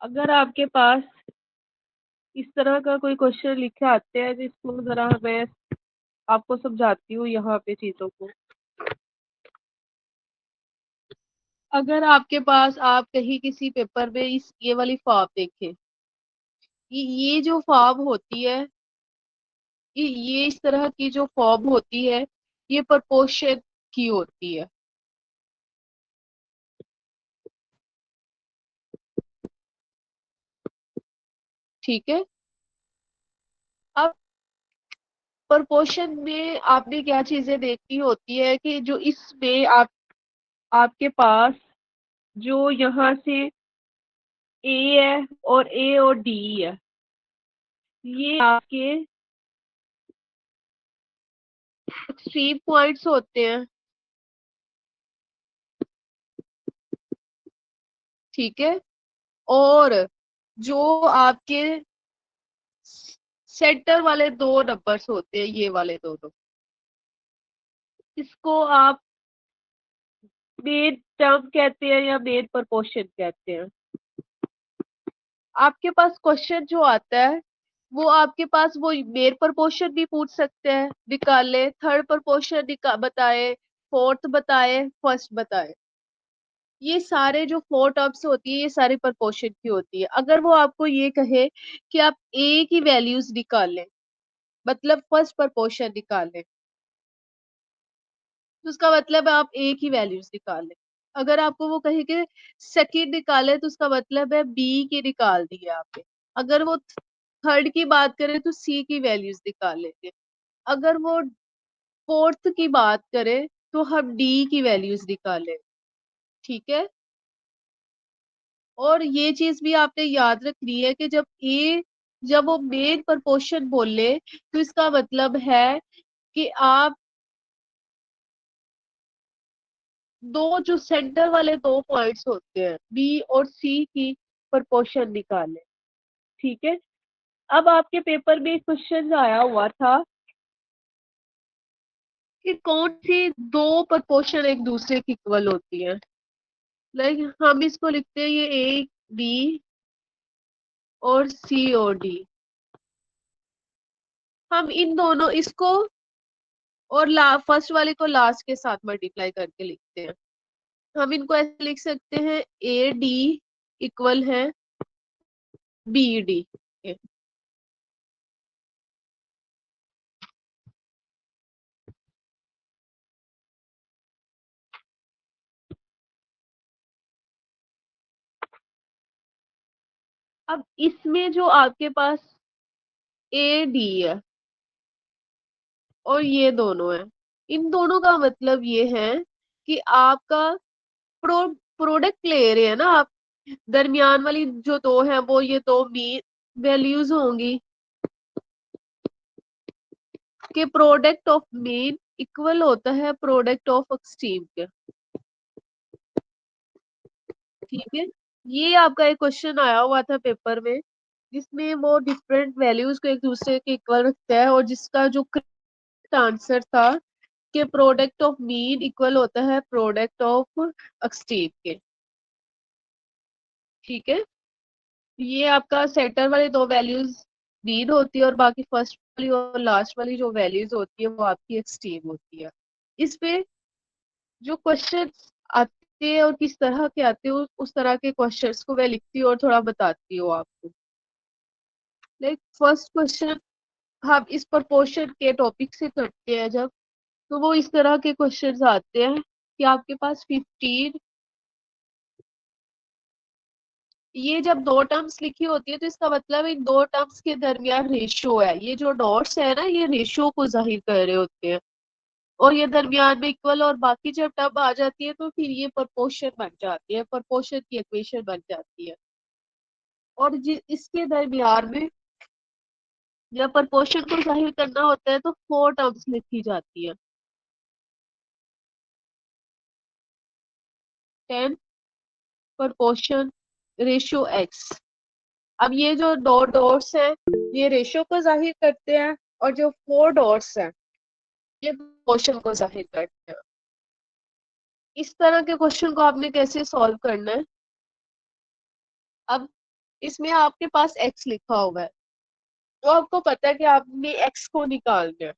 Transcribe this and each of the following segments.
अगर आपके पास इस तरह का कोई क्वेश्चन लिखे आते हैं, जिसको जरा मैं आपको समझाती हूँ यहाँ पे चीजों को। अगर आपके पास आप कहीं किसी पेपर में ये वाली फॉर्म देखें, ये जो फॉर्म होती है, ये इस तरह की जो फॉर्म होती है, ये प्रपोर्शन की होती है। ठीक है। अब प्रपोर्शन में आपने क्या चीजें देखनी होती है कि जो इसमें आपके पास जो यहाँ से ए है और ए और डी है, ये आपके एक्सट्रीम पॉइंट्स होते हैं। ठीक है। और जो आपके सेंटर वाले दो नंबर्स होते हैं, ये वाले दोनों, इसको आप मेन टर्म कहते हैं या मेन प्रपोर्शन कहते हैं। आपके पास क्वेश्चन जो आता है वो आपके पास वो मेन प्रपोर्शन भी पूछ सकते हैं, निकाले, थर्ड प्रपोर्शन बताए, फोर्थ बताए, फर्स्ट बताए। ये सारे जो फोर टर्म्स होती है, ये सारी प्रपोर्शन की होती है। अगर वो आपको ये कहे कि आप ए की वैल्यूज निकालें, मतलब फर्स्ट प्रपोर्शन निकालें, तो उसका मतलब है आप ए की वैल्यूज निकालें। अगर आपको वो कहे कि सेकंड निकाले, तो उसका मतलब है बी की निकाल दी है आपने। अगर वो थर्ड की बात करें तो सी की वैल्यूज निकालेंगे। अगर वो फोर्थ की बात करें तो हम डी की वैल्यूज निकालें। ठीक है। और ये चीज भी आपने याद रखनी है कि जब वो मेन प्रपोर्शन बोले, तो इसका मतलब है कि आप दो जो सेंटर वाले दो पॉइंट्स होते हैं, बी और सी की प्रपोर्शन निकालें। ठीक है। अब आपके पेपर में क्वेश्चन आया हुआ था कि कौन सी दो प्रपोर्शन एक दूसरे की इक्वल होती है। लाइक हम इसको लिखते हैं, ये ए बी और सी और डी। हम इन दोनों इसको और फर्स्ट वाले को लास्ट के साथ मल्टीप्लाई करके लिखते हैं। हम इनको ऐसे लिख सकते हैं, ए डी इक्वल है बी डी। अब इसमें जो आपके पास ए डी है और ये दोनों है, इन दोनों का मतलब ये है कि आपका प्रोडक्ट ले रहे हैं ना आप। दरमियान वाली जो दो है वो ये दो मीन वैल्यूज होंगी कि प्रोडक्ट ऑफ मीन इक्वल होता है प्रोडक्ट ऑफ एक्सट्रीम के। ठीक है। ये आपका एक क्वेश्चन आया हुआ था पेपर में, जिसमें वो डिफरेंट वैल्यूज को एक दूसरे के इक्वल रखता है, और जिसका जो करेक्ट आंसर था कि प्रोडक्ट ऑफ मीन इक्वल होता है प्रोडक्ट ऑफ एक्सट्रीम के। ठीक है। ये आपका सेंटर वाली दो वैल्यूज मीन होती है, और बाकी फर्स्ट वाली और लास्ट वाली जो वैल्यूज होती है वो आपकी एक्सट्रीम होती है। इस पे जो क्वेश्चन आते हैं और किस तरह के आते हैं, उस तरह के क्वेश्चंस को मैं लिखती हूँ और थोड़ा बताती हूँ आपको। लाइक फर्स्ट क्वेश्चन हम इस प्रोपोर्शन के टॉपिक से करते हैं जब, तो वो इस तरह के क्वेश्चंस आते हैं कि आपके पास 15, ये जब दो टर्म्स लिखी होती है तो इसका मतलब इन दो टर्म्स के दरमियान रेशियो है। ये जो डॉट्स है ना, ये रेशियो को जाहिर कर रहे होते हैं, और ये दरमियान में इक्वल, और बाकी जब टर्म आ जाती है तो फिर ये प्रपोर्शन बन जाती है, प्रपोर्शन की इक्वेशन बन जाती है। और इसके दरमियान में जब प्रपोर्शन को जाहिर करना होता है तो फोर टर्म्स लिखी जाती है। 10 प्रपोर्शन रेशियो एक्स। अब ये जो दो डॉट्स हैं ये रेशियो को जाहिर करते हैं, और जो फोर डॉट्स हैं ये क्वेश्चन को जाहिर करते हैं। इस तरह के क्वेश्चन को आपने कैसे सॉल्व करना है। अब इसमें आपके पास x लिखा हुआ है, तो आपको पता है कि आपने x को निकालना है।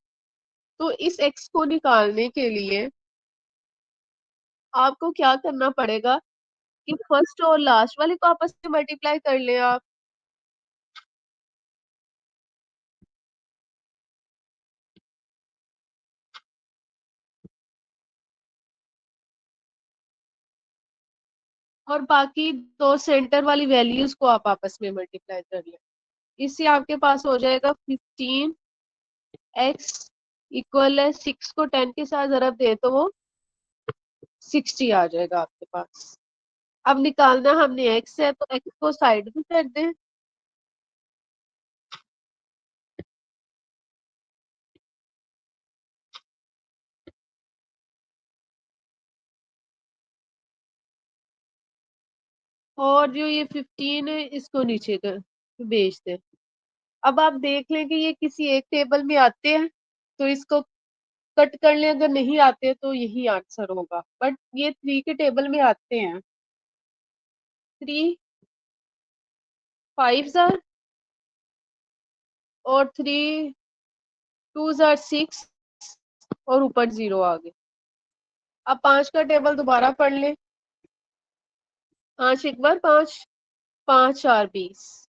तो इस x को निकालने के लिए आपको क्या करना पड़ेगा कि फर्स्ट और लास्ट वाले को आपस में मल्टीप्लाई कर लें आप। और बाकी दो सेंटर वाली वैल्यूज को आप आपस में मल्टीप्लाई कर लें। इससे आपके पास हो जाएगा 15x इक्वल है 6 को 10 के साथ जरब दे तो वो 60 आ जाएगा आपके पास। अब निकालना हमने x है तो x को साइड में कर दें। और जो ये 15 है इसको नीचे कर भेज दें। अब आप देख लें कि ये किसी एक टेबल में आते हैं तो इसको कट कर लें, अगर नहीं आते तो यही आंसर होगा, बट ये 3 के टेबल में आते हैं। 3 5 जार और 3 2 जार 6 और ऊपर 0 आ गए। अब 5 का टेबल दोबारा पढ़ लें। 5 एक बार 5 5 4 20।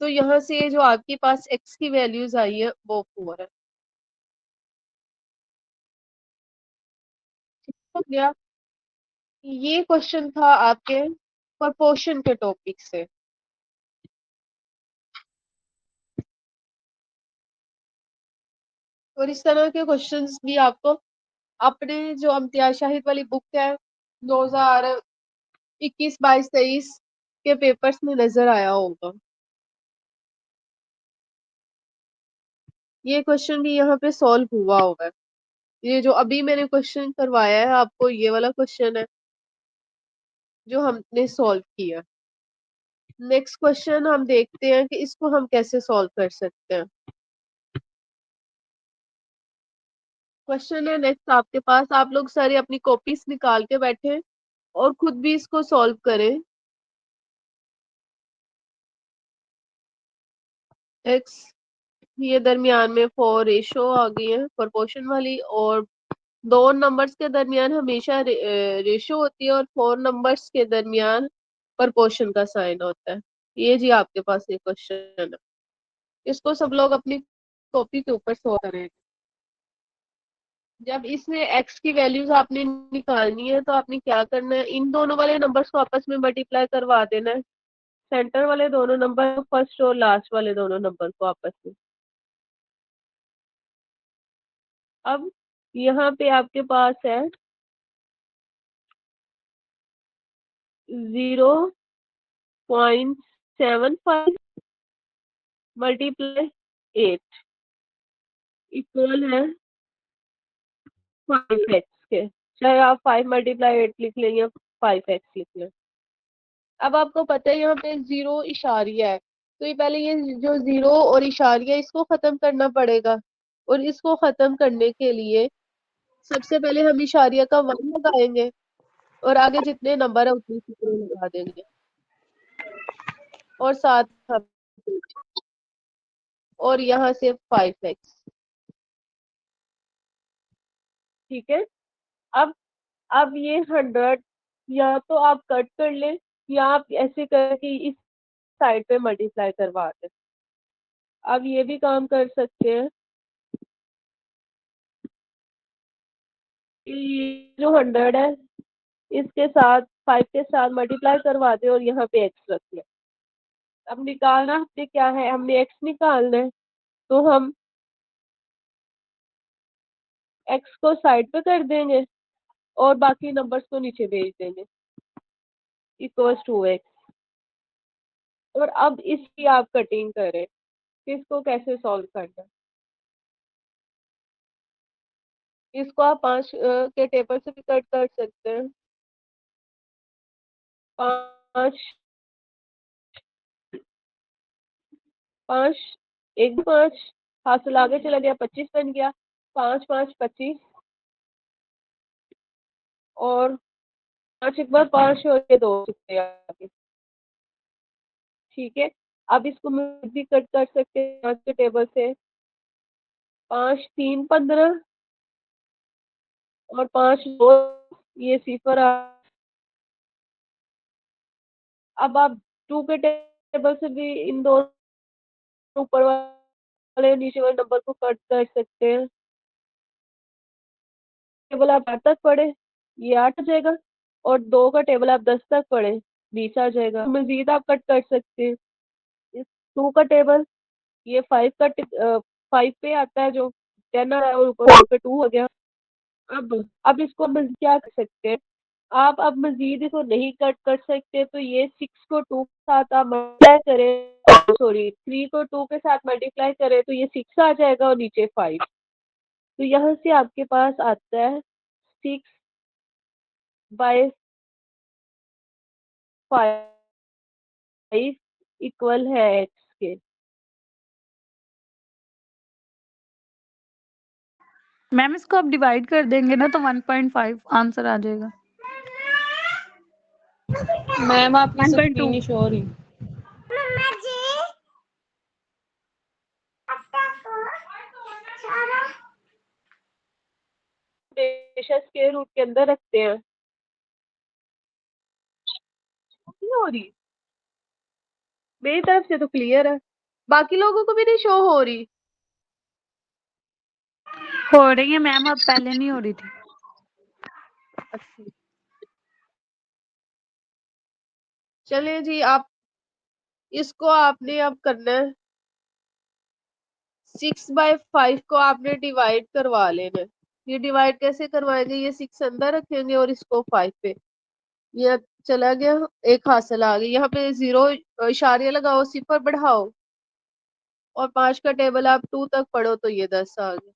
तो यहाँ से जो आपके पास x की वैल्यूज आई है वो 4 है। हो गया। ये क्वेश्चन था आपके प्रोपोर्शन के टॉपिक से। और इस तरह के क्वेश्चंस भी आपको अपने जो इम्तियाज शाहिद वाली बुक है 2021 22 23 के पेपर्स में नजर आया होगा। ये क्वेश्चन भी यहाँ पे सॉल्व हुआ होगा। ये जो अभी मैंने क्वेश्चन करवाया है आपको, ये वाला क्वेश्चन है जो हमने सॉल्व किया। नेक्स्ट क्वेश्चन हम देखते हैं कि इसको हम कैसे सॉल्व कर सकते हैं। क्वेश्चन है नेक्स्ट आपके पास, आप लोग सारे अपनी कॉपीज निकाल के बैठे और खुद भी इसको सॉल्व करें। एक्स ये दरमियान में 4 रेशो आ गई है प्रोपोर्शन वाली, और दो नंबर्स के दरमियान हमेशा रेशो होती है और 4 नंबर्स के दरमियान प्रोपोर्शन का साइन होता है। ये जी आपके पास एक क्वेश्चन है, इसको सब लोग अपनी कॉपी के ऊपर सॉल्व करें। जब इसमें x की वैल्यूज आपने निकालनी है तो आपने क्या करना है, इन दोनों वाले नंबर्स को आपस में मल्टीप्लाई करवा देना है। सेंटर वाले दोनों नंबर, फर्स्ट और लास्ट वाले दोनों नंबर को आपस में। अब यहाँ पे आपके पास है 0.75 मल्टीप्लाई 8 इक्वल है 5x के। चाहे आप 5 मल्टीप्लाई 8 लिख लें या 5x लिख लें। अब आपको पता है यहाँ पे जीरो इशारिया है, तो ये पहले ये जो जीरो और इशारिया इसको खत्म करना पड़ेगा। और इसको खत्म करने के लिए सबसे पहले हम इशारिया का 1 लगाएंगे और आगे जितने नंबर है उतनी जीरो लगा देंगे और साथ और यहाँ से 5x। ठीक है। अब ये 100 या तो आप कट कर लें या आप ऐसे करके इस साइड पे मल्टीप्लाई करवा दें। अब ये भी काम कर सकते हैं कि ये जो 100 है इसके साथ 5 के साथ मल्टीप्लाई करवा दें और यहाँ पे x रख लें। अब निकालना हमने क्या है, हमने x निकालना है, तो हम x को साइड पे कर देंगे और बाकी नंबर्स को नीचे भेज देंगे इक्वल्स टू x। और अब इसकी आप कटिंग करें कि इसको कैसे सॉल्व करना है। इसको आप 5 के टेबल से भी कट कर सकते हैं। 5 5 एक 5 हासिल आगे चला गया 25 बन गया। 5 5 25 और 5 एक बार 5 और ये 2 आगे। ठीक है, अब इसको मैं भी कट कर सकते हैं 5 के टेबल से। 5 3 15 और 5 2, ये सिफर अब आप 2 के टेबल से भी इन दोनों ऊपर वाले नीचे वाले नंबर को कट कर सकते हैं। टेबल आप 8 तक पढ़े, ये 8 आ जाएगा, और 2 का टेबल आप 10 तक पढ़े, 20 आ जाएगा। मजीद आप कट कर सकते हैं। इस 2 का टेबल, ये 5 का 5 पे आता है, जो 10 आ रहा है, और ऊपर पे 2 हो गया। अब इसको हम क्या कर सकते हैं, आप अब मजीद इसको नहीं कट कर सकते, तो ये 6 को 2 के साथ आप मल्टीप्लाई करें, सॉरी 3 को 2 के साथ मल्टीप्लाई करें तो ये 6 आ जाएगा और नीचे 5। तो यहाँ से आपके पास आता है 6/5 इक्वल है x के। मैम इसको आप डिवाइड कर देंगे ना तो 1.5 आंसर आ जाएगा। मैम आपकी स्क्रीन 1.2। नहीं शो हो रही। हमेशा स्क्वायर रूट के अंदर रखते हैं। नहीं हो रही, मेरी तरफ से तो क्लियर है, बाकी लोगों को भी नहीं शो हो रही। हो रही है मैम, अब पहले नहीं हो रही थी। अच्छा, चलिए जी, आप इसको आपने अब करना है 6/5 को आपने डिवाइड करवा लेना है। ये डिवाइड कैसे करवाएंगे, ये 6 अंदर रखेंगे और इसको 5 पे, ये चला गया, एक हासिल आ गई। यहाँ पे 0 इशारे लगाओ, सिफर बढ़ाओ, और 5 का टेबल आप 2 तक पढ़ो तो ये 10 आ गया।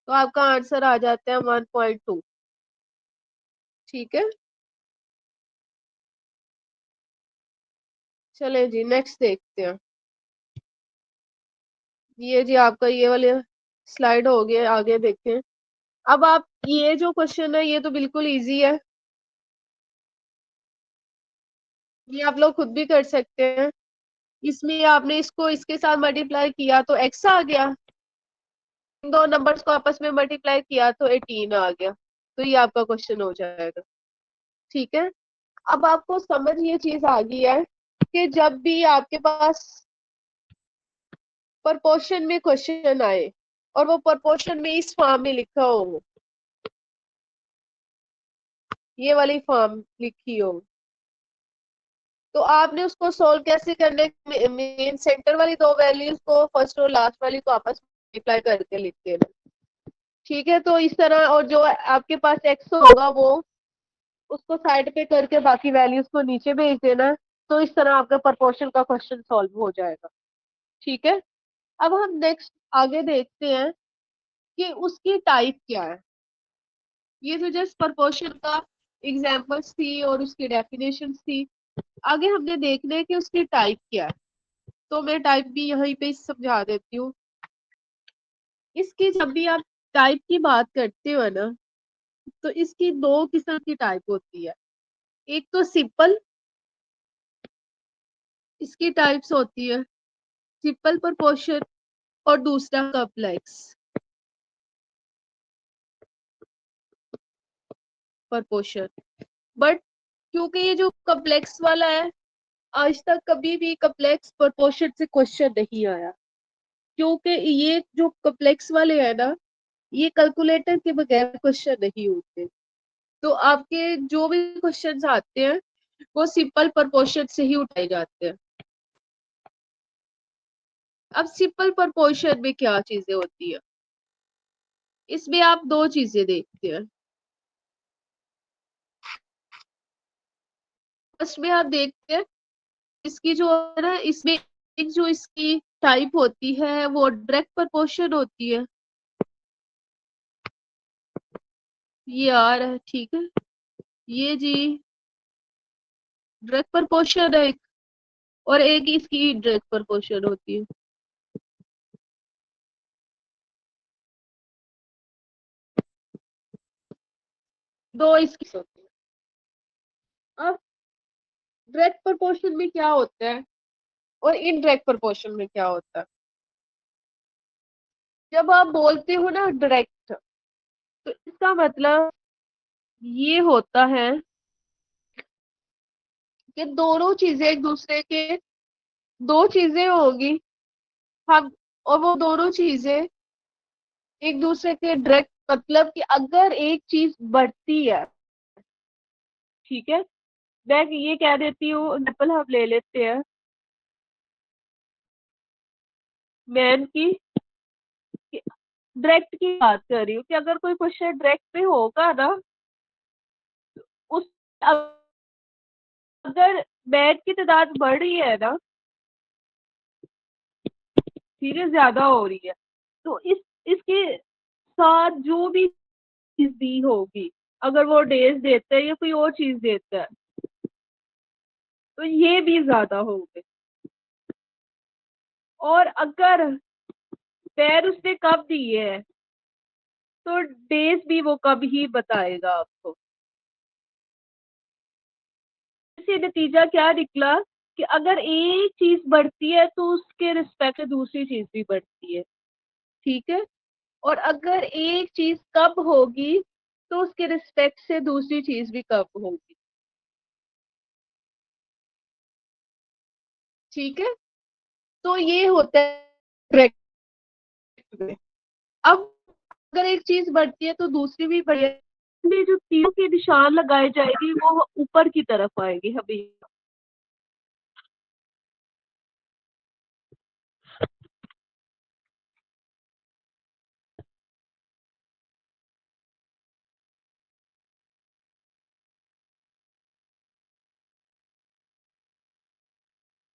तो आपका आंसर आ जाता है 1.2। ठीक है, चले जी नेक्स्ट देखते हैं। ये जी आपका ये वाले स्लाइड हो गया, आगे देखें। अब आप ये जो क्वेश्चन है ये तो बिल्कुल इजी है, ये आप लोग खुद भी कर सकते हैं। इसमें आपने इसको इसके साथ मल्टीप्लाई किया तो x आ गया, इन दो नंबर्स को आपस में मल्टीप्लाई किया तो 18 आ गया। तो ये आपका क्वेश्चन हो जाएगा। ठीक है, अब आपको समझ ये चीज आ गई है कि जब भी आपके पास प्रपोर्शन में क्वेश्चन आए और वो प्रपोर्शन में इस फॉर्म में लिखा हो, ये वाली फॉर्म लिखी हो, तो आपने उसको सोल्व कैसे करने, मेन सेंटर वाली दो वैल्यूज को फर्स्ट और लास्ट वाली को आपस में मल्टीप्लाई करके लिख देना। ठीक है, तो इस तरह, और जो आपके पास एक्स होगा वो उसको साइड पे करके बाकी वैल्यूज को नीचे भेज देना। तो इस तरह आपका प्रोपोर्शन का क्वेश्चन सॉल्व हो जाएगा। ठीक है, अब हम नेक्स्ट आगे देखते हैं कि उसकी टाइप क्या है। ये तो जस्ट प्रोपोर्शन का एग्जांपल्स थी और उसकी डेफिनेशन थी। आगे हमने देखना है कि उसकी टाइप क्या है, तो मैं टाइप भी यहीं पे समझा देती हूँ। इसकी जब भी आप टाइप की बात करते हो ना, तो इसकी दो किस्म की टाइप होती है। एक तो सिंपल, इसकी टाइप्स होती है सिंपल प्रोपोर्शन, और दूसरा कॉम्प्लेक्स प्रोपोर्शन। बट क्योंकि ये जो कॉम्प्लेक्स वाला है, आज तक कभी भी कॉम्प्लेक्स प्रोपोर्शन से क्वेश्चन नहीं आया, क्योंकि ये जो कॉम्प्लेक्स वाले है ना, ये कैलकुलेटर के बगैर क्वेश्चन नहीं होते। तो आपके जो भी क्वेश्चंस आते हैं वो सिंपल प्रोपोर्शन से ही उठाए जाते हैं। अब सिंपल प्रोपोर्शन में क्या चीजें होती है, इसमें आप दो चीजें देखते हैं। फर्स्ट में आप देखते हैं इसकी जो है ना, इसमें एक जो इसकी टाइप होती है वो डायरेक्ट प्रोपोर्शन होती है, ये आ रहा है। ठीक है, ये जी डायरेक्ट प्रोपोर्शन है एक, और एक इसकी डायरेक्ट प्रोपोर्शन होती है। दो इसकी होती है। अब डायरेक्ट प्रोपोर्शन में क्या होता है, और इनडायरेक्ट प्रोपोर्शन में क्या होता है? जब आप बोलते हो ना डायरेक्ट, तो इसका मतलब ये होता है कि दोनों चीजें एक दूसरे के, दो चीजें होगी हम, और वो दोनों चीजें एक दूसरे के डायरेक्ट, मतलब कि अगर एक चीज बढ़ती है, ठीक है, मैं ये कह देती हूँ, एग्जाम्पल हम ले लेते हैं मैन की, डायरेक्ट की बात कर रही हूँ कि अगर कोई क्वेश्चन डायरेक्ट पे होगा ना, उस अगर मैन की तादाद बढ़ रही है ना, ठीक है, ज्यादा हो रही है, तो इसके साथ जो भी चीज दी होगी, अगर वो डेज देता है या कोई और चीज देता है, तो ये भी ज्यादा होंगे। और अगर पैर उसने कब दिए है, तो डेज भी वो कब ही बताएगा आपको। इससे नतीजा क्या निकला कि अगर एक चीज बढ़ती है तो उसके रिस्पेक्ट से दूसरी चीज भी बढ़ती है, ठीक है, और अगर एक चीज कब होगी तो उसके रिस्पेक्ट से दूसरी चीज भी कब होगी, ठीक है। तो ये होता है correct में। अब अगर एक चीज बढ़ती है तो दूसरी भी बढ़ी है, जो तीरों के निशान लगाए जाएंगे वो ऊपर की तरफ आएंगे हमेशा।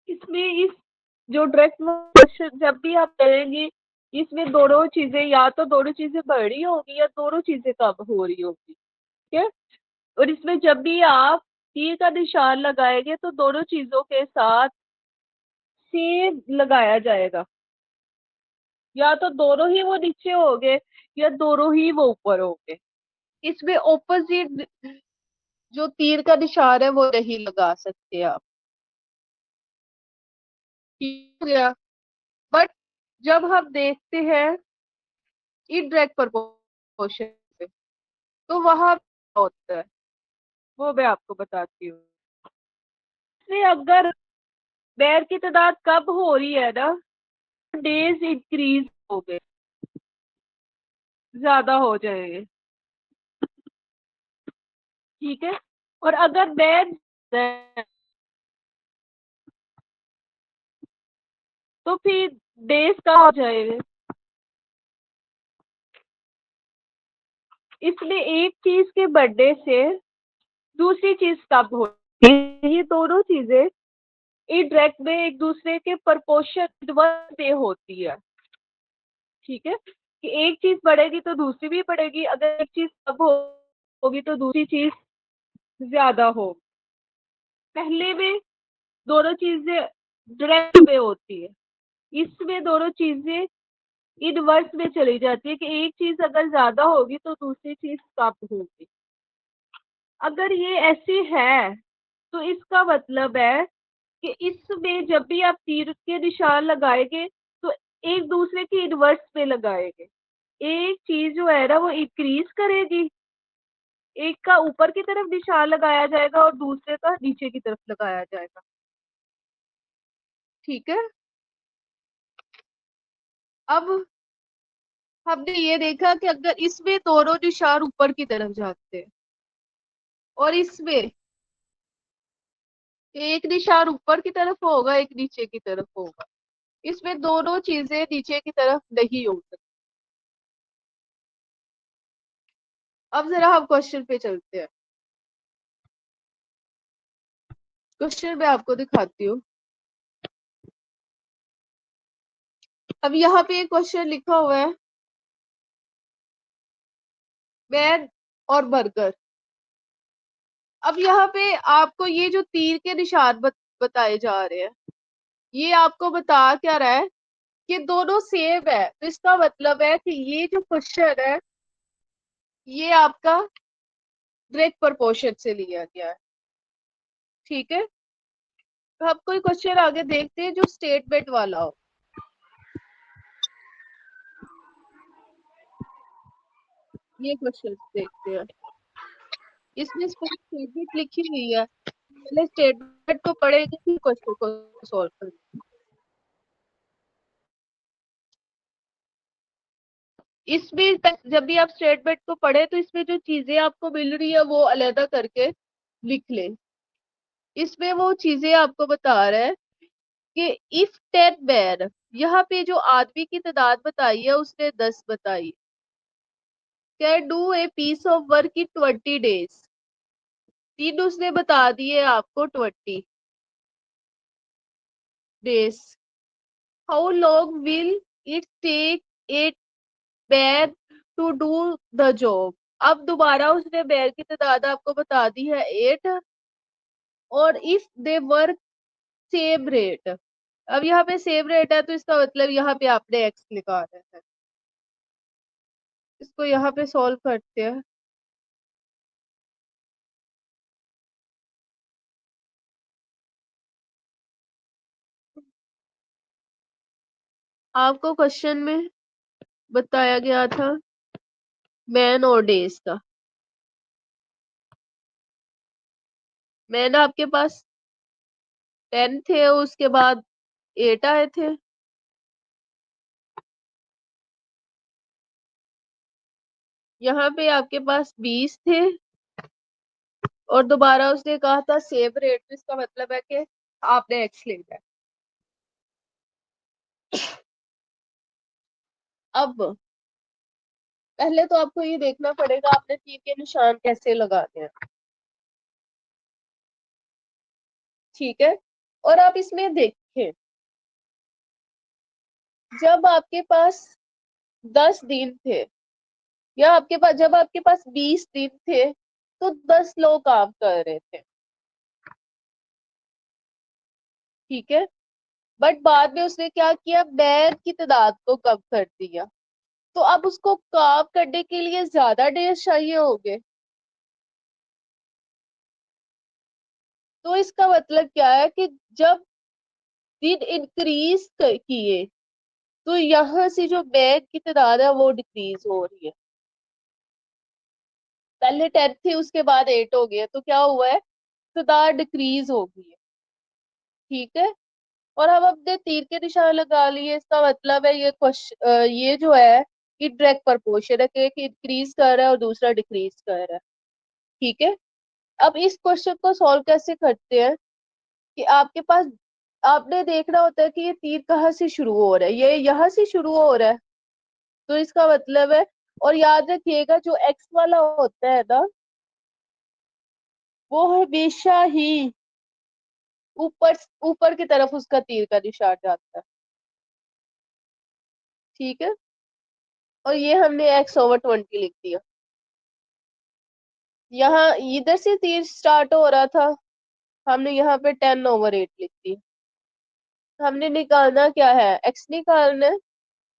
इसमें इस जो डायरेक्ट क्वेश्चन जब भी आप करेंगे, इसमें दोनों चीजें, या तो दोनों चीजें बढ़ रही होगी या दोनों चीजें कम हो रही होगी, ठीक है। और इसमें जब भी आप तीर का निशान लगाएंगे तो दोनों चीजों के साथ सेम लगाया जाएगा, या तो दोनों ही वो नीचे होंगे या दोनों ही वो ऊपर होंगे। इसमें ऑपोजिट जो तीर का निशान है वो नहीं लगा सकते आप, ठीक हो गया। बट जब हम देखते हैं इनडायरेक्ट प्रपोर्शन पे, तो वहां क्या होता है वो मैं आपको बताती हूँ। इसमें अगर पैर की तादाद कब हो रही है ना, डेज इंक्रीज हो गए, ज्यादा हो जाएंगे, ठीक है। और अगर बैन तो फिर डेज का हो जाएगा। इसलिए एक चीज के बढ़ने से दूसरी चीज कब हो, ये दोनों चीजें इनडायरेक्ट में एक दूसरे के प्रोपोर्शन में होती है, ठीक है, कि एक चीज बढ़ेगी तो दूसरी भी बढ़ेगी, अगर एक चीज कम होगी तो दूसरी चीज ज्यादा हो। पहले में दोनों चीजें डायरेक्ट में होती है, इसमें दोनों चीजें इनवर्स में चली जाती है कि एक चीज अगर ज्यादा होगी तो दूसरी चीज कम होगी। अगर ये ऐसी है तो इसका मतलब है कि इसमें जब भी आप तीर के निशान लगाएंगे तो एक दूसरे के इनवर्स में लगाएंगे। एक चीज जो है ना वो इंक्रीज करेगी, एक का ऊपर की तरफ निशान लगाया जाएगा और दूसरे का नीचे की तरफ लगाया जाएगा, ठीक है। अब हमने ये देखा कि अगर इसमें दोनों निशान ऊपर की तरफ जाते हैं और इसमें एक निशान ऊपर की तरफ होगा एक नीचे की तरफ होगा, इसमें दोनों चीजें नीचे की तरफ नहीं हो सकती। अब जरा हम क्वेश्चन पे चलते हैं। क्वेश्चन मैं आपको दिखाती हूँ। अब यहाँ पे एक क्वेश्चन लिखा हुआ है, मैन और बर्गर। अब यहाँ पे आपको ये जो तीर के निशान बताए जा रहे हैं, ये आपको बता क्या रहा है कि दोनों सेम है, तो इसका मतलब है कि ये जो क्वेश्चन है ये आपका डायरेक्ट प्रोपोर्शन से लिया गया है, ठीक है। अब कोई क्वेश्चन आगे देखते हैं जो स्टेटमेंट वाला हो। ये क्वेश्चन देखते हैं, इसमें स्टेटमेंट लिखी हुई है, पहले स्टेटमेंट को पढ़ेंगे फिर क्वेश्चन को सॉल्व करेंगे। इसमें जब भी आप स्टेटमेंट को पढ़े तो इसमें जो चीजें आपको मिल रही है वो अलग करके लिख लें। इसमें वो चीजें आपको बता रहा है कि इफ 10 मैन, यहाँ पे जो आदमी की तादाद बताई है उसने 10 बताई, can do a piece of work in 20 days, तीन उसने बता दिए आपको 20 days, how long will it take 8 man to do the job. अब दोबारा उसने मैन की तादाद आपको बता दी है 8, और if they work same rate, अब यहाँ पे सेम रेट है तो इसका मतलब यहाँ पे आपने एक्स निकालना है। इसको यहाँ पे सॉल्व करते हैं। आपको क्वेश्चन में बताया गया था मैन और डेज का, मैन आपके पास 10 थे, उसके बाद 8 आए थे, यहाँ पे आपके पास 20 थे, और दोबारा उसने कहा था सेम रेट, तो इसका मतलब है कि आपने एक्स लेना है। अब पहले तो आपको ये देखना पड़ेगा आपने तीर के निशान कैसे लगाने हैं, ठीक है। और आप इसमें देखें, जब आपके पास 10 दिन थे, या आपके पास जब आपके पास 20 दिन थे तो 10 लोग काम कर रहे थे, ठीक है। बट बाद में उसने क्या किया, मैन की तादाद को कम कर दिया, तो अब उसको काम करने के लिए ज्यादा डेज चाहिए होंगे। तो इसका मतलब क्या है कि जब दिन इंक्रीज किए तो यहाँ से जो मैन की तादाद है वो डिक्रीज हो रही है। पहले 10 थे उसके बाद 8 हो गए, तो क्या हुआ है, तादाद डिक्रीज हो गई है, ठीक है। और हम अपने तीर के निशान लगा लिए, इसका मतलब है ये क्वेश्चन, ये जो है ये डायरेक्ट प्रपोर्शन है कि एक इंक्रीज कर रहा है और दूसरा डिक्रीज कर रहा है, ठीक है। अब इस क्वेश्चन को सॉल्व कैसे करते हैं कि आपके पास, आपने देखना होता है कि ये तीर कहाँ से शुरू हो रहा है, ये यहाँ से शुरू हो रहा है, तो इसका मतलब है, और याद रखिएगा जो एक्स वाला होता है ना वो हमेशा ही ऊपर ऊपर की तरफ उसका तीर का निशान जाता है, ठीक है। और ये हमने x/20 लिख दिया, यहाँ इधर से तीर स्टार्ट हो रहा था, हमने यहाँ पे 10/8 लिख दिया। हमने निकालना क्या है, x निकालना है,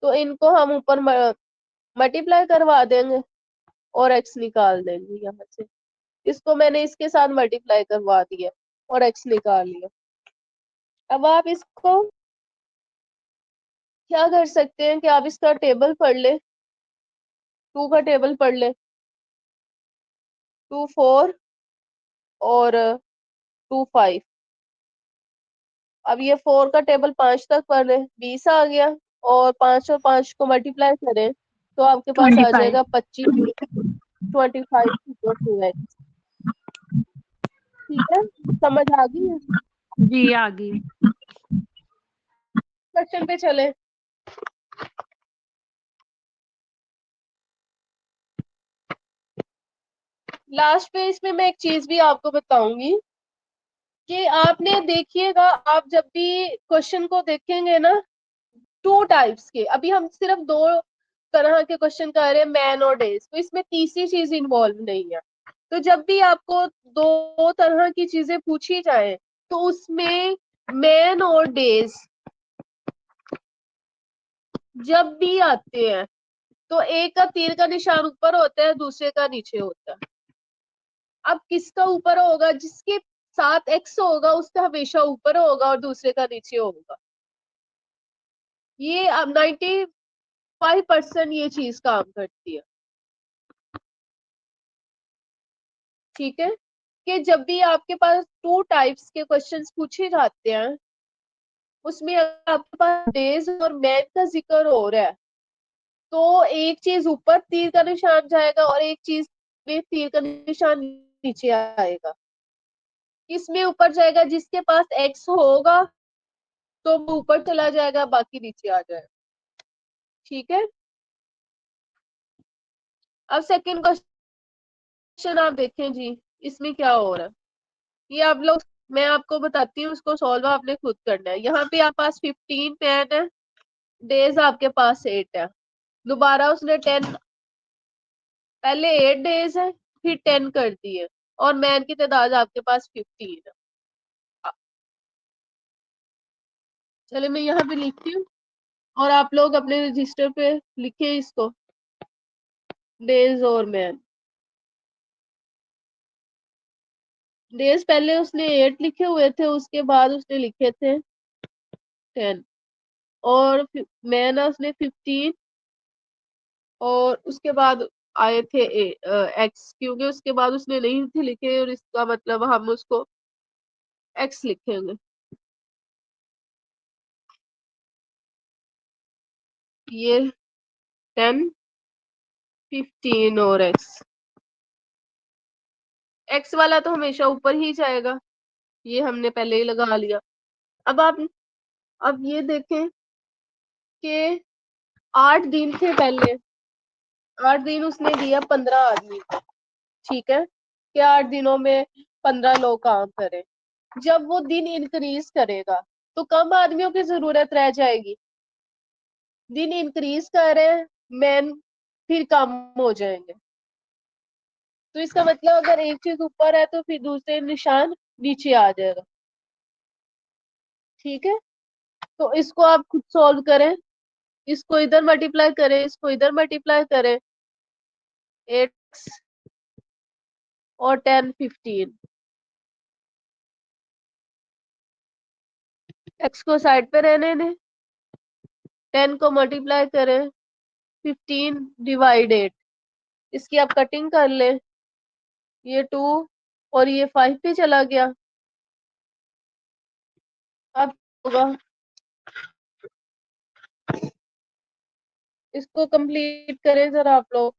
तो इनको हम ऊपर मल्टीप्लाई करवा देंगे और x निकाल देंगे यहाँ से। इसको मैंने इसके साथ मल्टीप्लाई करवा दिया और x निकाल लिया। अब आप इसको क्या कर सकते हैं कि आप इसका टेबल पढ़ ले, 2 का टेबल पढ़ ले, 2 4 और 2 5। अब ये 4 का टेबल 5 तक पढ़ ले, 20 आ गया, और 5 और 5 को मल्टीप्लाई करें तो आपके पास आ 25। जाएगा 25, 25 ठीक है। समझ आ गई है, जी आ गई। क्वेश्चन पे चले। लास्ट पेज में मैं एक चीज भी आपको बताऊंगी कि आपने देखिएगा, आप जब भी क्वेश्चन को देखेंगे ना, 2 टाइप्स के, अभी हम सिर्फ 2 तरह के क्वेश्चन कर रहे हैं, मैन और डेज, तो इसमें तीसरी चीज इन्वॉल्व नहीं है। तो जब भी आपको 2 तरह की चीजें पूछी जाए तो उसमें मैन और डेज जब भी आते हैं तो एक का तीर का निशान ऊपर होता है, दूसरे का नीचे होता है। अब किसका ऊपर होगा, जिसके साथ x होगा उसका हमेशा ऊपर होगा और दूसरे का नीचे होगा। ये अब 95% ये चीज काम करती है। ठीक है, कि जब भी आपके पास 2 टाइप्स के क्वेश्चंस पूछे जाते हैं, उसमें अगर आपके पास डेज और मैथ का जिक्र हो रहा है, तो एक चीज ऊपर तीर का निशान जाएगा और एक चीज में तीर का निशान नीचे आएगा। किसमें ऊपर जाएगा? जिसके पास x होगा तो वो ऊपर चला जाएगा, बाकी नीचे आ जाएगा। ठीक है, अब सेकंड क्वेश्चन आप देखें जी, इसमें क्या हो रहा है ये आप लोग, मैं आपको बताती हूँ, उसको सॉल्व आपने खुद करना है। यहाँ पे आपके पास 15 पेन है, डेज आपके पास 8 है। दोबारा उसने 10, पहले 8 डेज है फिर 10 कर दिए, और मैन की तादाद आपके पास 15 है। चले मैं यहाँ पे लिखती हूँ और आप लोग अपने रजिस्टर पे लिखे इसको, डेज और मैन। डेज पहले उसने 8 लिखे हुए थे, उसके बाद उसने लिखे थे 10, और मैन उसने 15, और उसके बाद आए थे एक्स, क्योंकि उसके बाद उसने नहीं थे लिखे, और इसका मतलब हम उसको एक्स लिखेंगे। ये 10, 15 और एक्स वाला तो हमेशा ऊपर ही जाएगा, ये हमने पहले ही लगा लिया। अब आप अब ये देखें कि 8 दिन थे पहले, 8 दिन उसने दिया 15 आदमी को। ठीक है, कि 8 दिनों में 15 लोग काम करें। जब वो दिन इंक्रीज करेगा तो कम आदमियों की जरूरत रह जाएगी। दिन इंक्रीज कर रहे हैं, मैन फिर कम हो जाएंगे। तो इसका मतलब अगर एक चीज ऊपर है तो फिर दूसरे निशान नीचे आ जाएगा। ठीक है, तो इसको आप खुद सॉल्व करें, इसको इधर मल्टीप्लाई करें, इसको इधर मल्टीप्लाई करें, 8 और 10 15, एक्स को साइड पे रहने दें, 10 को मल्टीप्लाई करें, 15 डिवाइड 8, इसकी आप कटिंग कर लें, ये 2 और ये 5 पे चला गया। अब होगा, इसको कंप्लीट करें जरा आप लोग।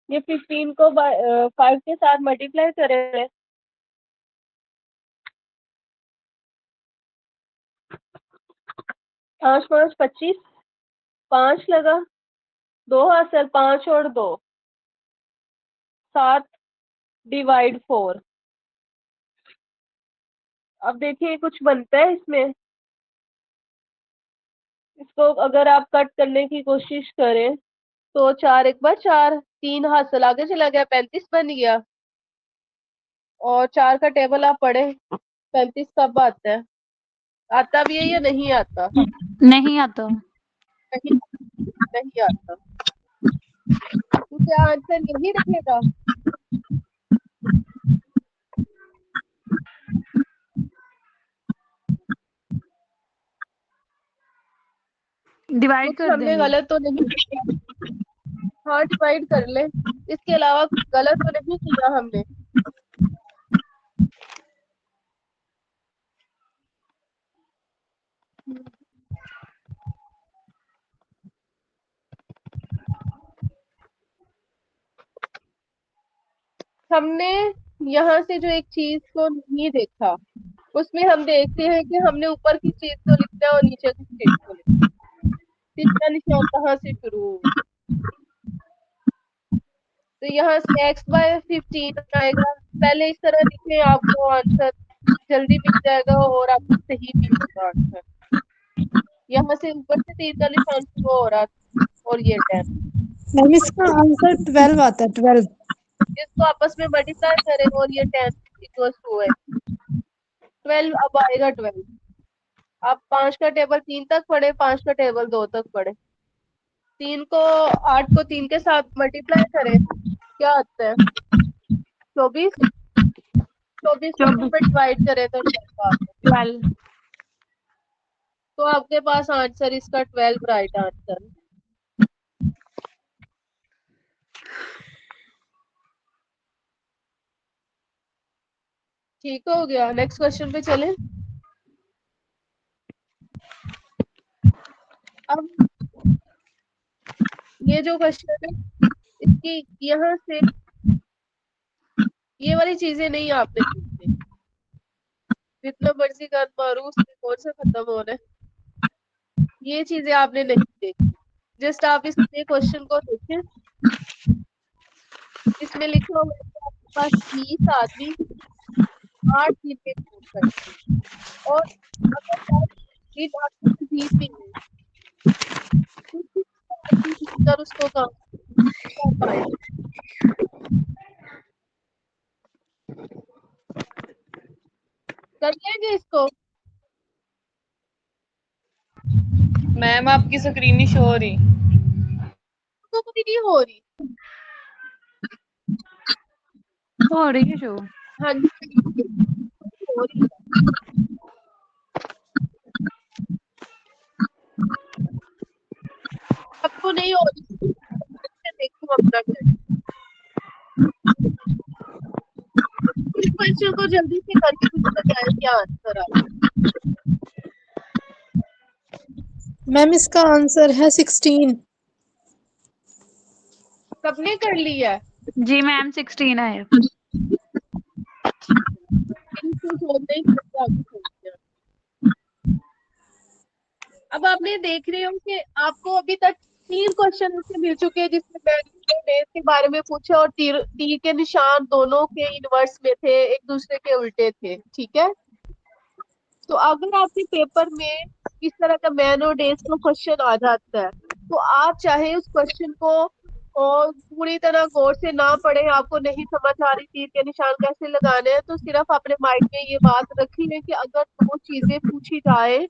ये 15 को 5 के साथ मल्टीप्लाई करें, 5 5 25, 5 लगा, 2 हासिल, 5 और 2 7 डिवाइड 4। अब देखिए कुछ बनता है इसमें, इसको अगर आप कट करने की कोशिश करें तो 4 एक बार 4, 3 हासिल आगे चला गया, 35 बन गया। और 4 का टेबल आप पढ़े, 35 कब आता है? आता भी है या नहीं आता? नहीं आता। नहीं, नहीं आता। तो क्या आंसर यही रहेगा? डिवाइड कुछ कर हमने देंगे। गलत तो नहीं किया? हाँ, डिवाइड कर ले, इसके अलावा कुछ गलत तो नहीं किया हमने? हमने यहाँ से जो एक चीज को नहीं देखा, उसमें हम देखते हैं कि हमने ऊपर की चीज को लिखना है और नीचे की चीज को लिखना है। तीसरा निशान कहाँ से शुरू होगा? तो यहाँ से x/15 आएगा। पहले इस तरह लिखें, आपको आंसर जल्दी मिल जाएगा और आपको सही भी होगा आंसर। यहाँ से ऊपर से तीर का निशान शुरू हो रहा था और ये 10, मैम इसका आंसर 12 आता है, 12। इसको आपस में मल्टीप्लाई करें और ये 10 इक्वल्स टू है 12। अब आएगा 12। आप 5 का टेबल 3 तक पढ़े, 5 का टेबल 2 तक पढ़े। 8 को 3 के साथ मल्टीप्लाई करें, क्या आता है? 24। 24 को 2 में डिवाइड करें तो क्या आता है? 12। तो आपके पास आंसर इसका 12 राइट आंसर। ठीक हो गया। नेक्स्ट क्वेश्चन पे चलें। अब ये जो क्वेश्चन है, इसकी यहाँ से ये वाली चीजें नहीं आपने सीखनी। जितना मर्जी कर मारू उससे कौन सा खत्म हो रहा है, ये चीजें आपने नहीं देखी। जस्ट आप इस क्वेश्चन को देखें। इसमें लिखा हुआ है कि आपके पास 20 आदमी 8 दिन में काम करते हैं और अगर 10 दिन आपके नजदीक भी है तो कितना आदमी मिलकर उसको काम कर पाएंगे? कर लेंगे इसको? मैम आपकी स्क्रीन नहीं शो हो रही। तो कभी नहीं हो रही। हो रही है शो। हाँ जी, हो रही है। आपको नहीं हो रही, देखो अपना कर। इस क्वेश्चन को जल्दी से करके मुझे बताएं क्या आंसर आ। मैम इसका आंसर है 16। सबने कर लिया है? जी मैम 16 है। इनको छोड़ना ही करके आगे चलते हैं। अब आपने देख रहे हो कि आपको अभी तक 3 क्वेश्चन उससे मिल चुके हैं जिसमें मैंने डेज के बारे में पूछा और तीर तीर के निशान दोनों के इनवर्स में थे, एक दूसरे के उल्टे थे। ठीक है, तो अगर आपके पेपर में इस तरह का मैन और डेज का क्वेश्चन आ जाता है तो आप चाहे उस क्वेश्चन को और पूरी तरह गौर से ना पढ़े, आपको नहीं समझ आ रही तीर के निशान कैसे लगाने हैं, तो सिर्फ अपने माइंड में ये बात रखिए कि अगर 2 चीजें पूछी जाए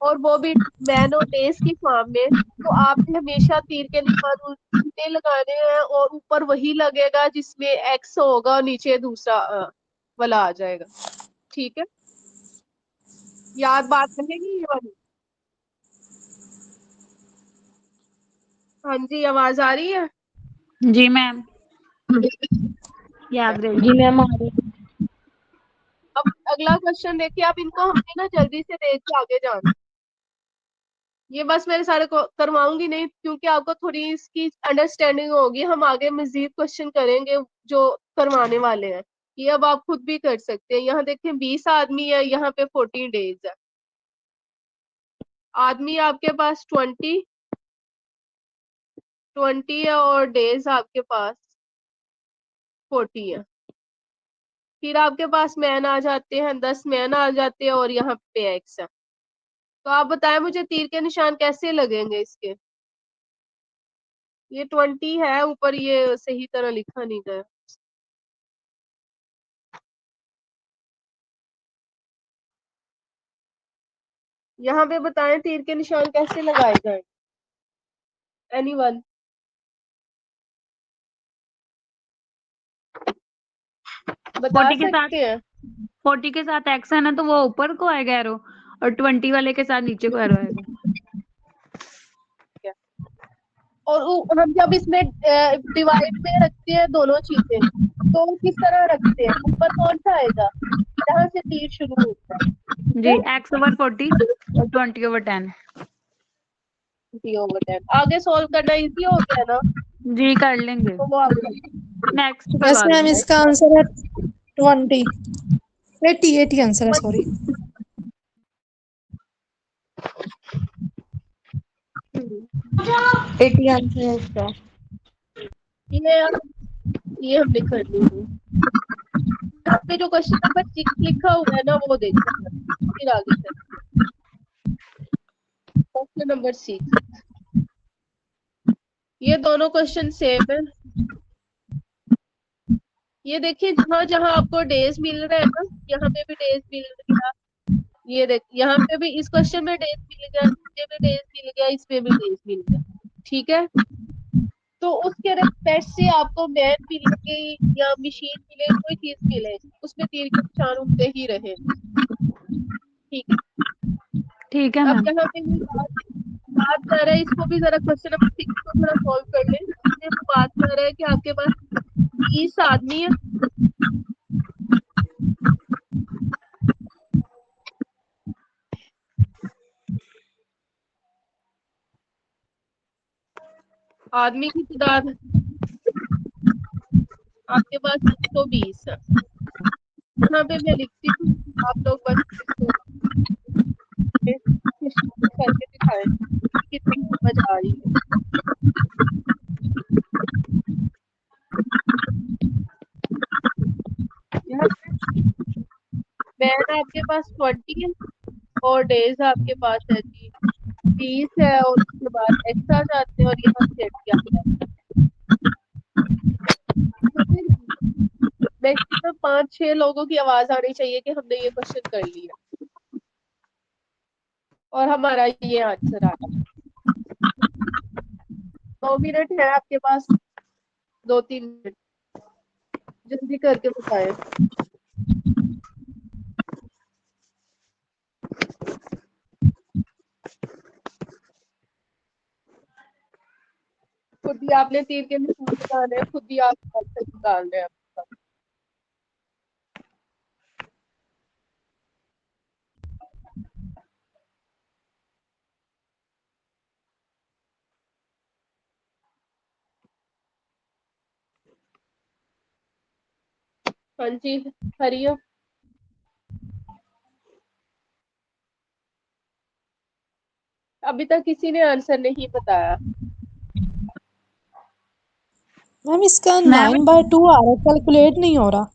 और वो भी मैन और डेज की फॉर्म में, तो आपने हमेशा तीर के निशान उल्टे लगाने हैं और ऊपर वही लगेगा जिसमें एक्स होगा और नीचे दूसरा वाला आ जाएगा। ठीक है, याद बात रहेगी ये वाली? हाँ जी, आवाज आ रही है? जी मैम याद रहेगी। जी मैम आ रही है। अब अगला क्वेश्चन देखिए। आप इनको हमने ना जल्दी से देख के आगे जाना। ये बस मेरे सारे करवाऊंगी नहीं क्योंकि आपको थोड़ी इसकी अंडरस्टैंडिंग होगी। हम आगे मजीद क्वेश्चन करेंगे जो करवाने वाले हैं। ये अब आप खुद भी कर सकते हैं। यहाँ देखें 20 आदमी है, यहाँ पे 14 डेज है। आदमी आपके पास 20 है और डेज आपके पास 40 है। फिर आपके पास मैन आ जाते हैं, 10 मैन आ जाते हैं और यहाँ पे एक्स है। तो आप बताएं मुझे तीर के निशान कैसे लगेंगे इसके? ये 20 है ऊपर, ये सही तरह लिखा नहीं गया। यहाँ पे बताएं तीर के निशान कैसे लगाए जाए? एनीवन? बता 40 के साथ सकते हैं? 40 के साथ एक्स है ना, तो वो ऊपर को आएगा एरो, और 20 वाले के साथ नीचे को एरो आएगा। और हम जब इसमें डिवाइड में रखते हैं दोनों चीजें तो किस तरह रखते हैं? ऊपर कौन सा आएगा जहाँ से तीर शुरू होता है? जी x/40 और 20/10। आगे सॉल्व करना इजी हो गया ना? जी कर लेंगे। तो वो आप नेक्स्ट यस करवा मैम देंगे। इसका आंसर है 20। 80 आंसर है, सॉरी। 80 आंसर है इसका। ये हमने कर ली है। यहाँ पे जो क्वेश्चन नंबर 6 लिखा हुआ है ना वो देखो, फिर आगे चलते। क्वेश्चन नंबर 6, ये दोनों क्वेश्चन सेम है। ये देखिए जहां जहां आपको डेज मिल रहा है ना, यहाँ पे भी डेज मिल रहा है, ये देख, यहाँ पे भी इस क्वेश्चन में डेज मिल गया, इसमें भी डेज मिल गया, इसमें भी डेज मिल गया, ठीक है। तो उसके रिस्पेक्ट से आपको मैन मिले या मशीन मिले, कोई चीज मिले, उसमें तीर के निशान उठते ही रहे, ठीक है। ठीक है अब मैम। यहाँ पे बात कर रहा है, इसको भी जरा क्वेश्चन नंबर 6 को थोड़ा सॉल्व कर ले। इसमें वो बात कर रहा है कि आपके पास 20 आदमी है, आदमी की तादाद आपके पास 120 है। यहाँ पे मैं लिखती हूँ, आप लोग बस इसको करके दिखाएं कितनी समझ आ रही है। यहाँ पे मैन आपके पास 20 है और डेज आपके पास है जी 20 है, और उसके बाद एक्स आ जाते हैं और यहाँ सेट किया जाता है। मैक्सिमम 5-6 लोगों की आवाज आनी चाहिए कि हमने ये क्वेश्चन कर लिया और हमारा ये आंसर आ गया। 2 मिनट है आपके पास, 2-3 मिनट, जल्दी करके बताएं। खुद ही आपने तीर के निशान लगाने हैं, खुद ही आप आंसर निकाल रहे हैं। हाँ जी, हरिओम। अभी तक किसी ने आंसर नहीं बताया। मैम इसका मैम 9/2 आ रहा है, कैलकुलेट नहीं हो रहा।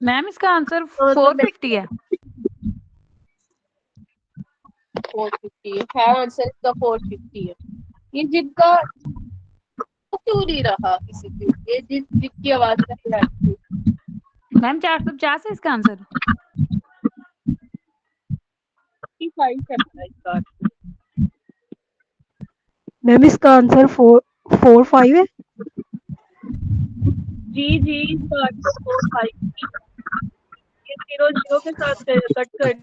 मैम इसका आंसर तो 450 है। 450 है आंसर, इसका 450 है। ये जिनका क्यों नहीं रहा किसी की, ये जिनकी आवाज नहीं आ रही। मैम 450 है इसका आंसर। 55 है इसका। मैम इसका आंसर 45 है। जी जी, इसका आंसर 45। ये 0 0 के साथ कट कर,